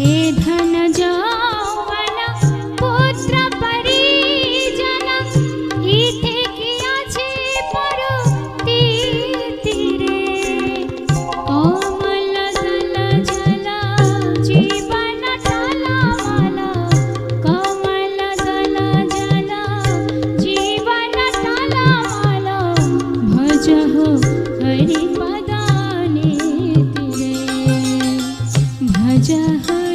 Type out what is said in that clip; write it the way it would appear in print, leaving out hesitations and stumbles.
हे धन যৌবন পুত্র পরিজন ইথে কি আছে পরতি তীরে কমল দল জল জীবন টলমল কমল দল জল জীবন টলমল ভজহ হরি পদানে তীরে ভজহ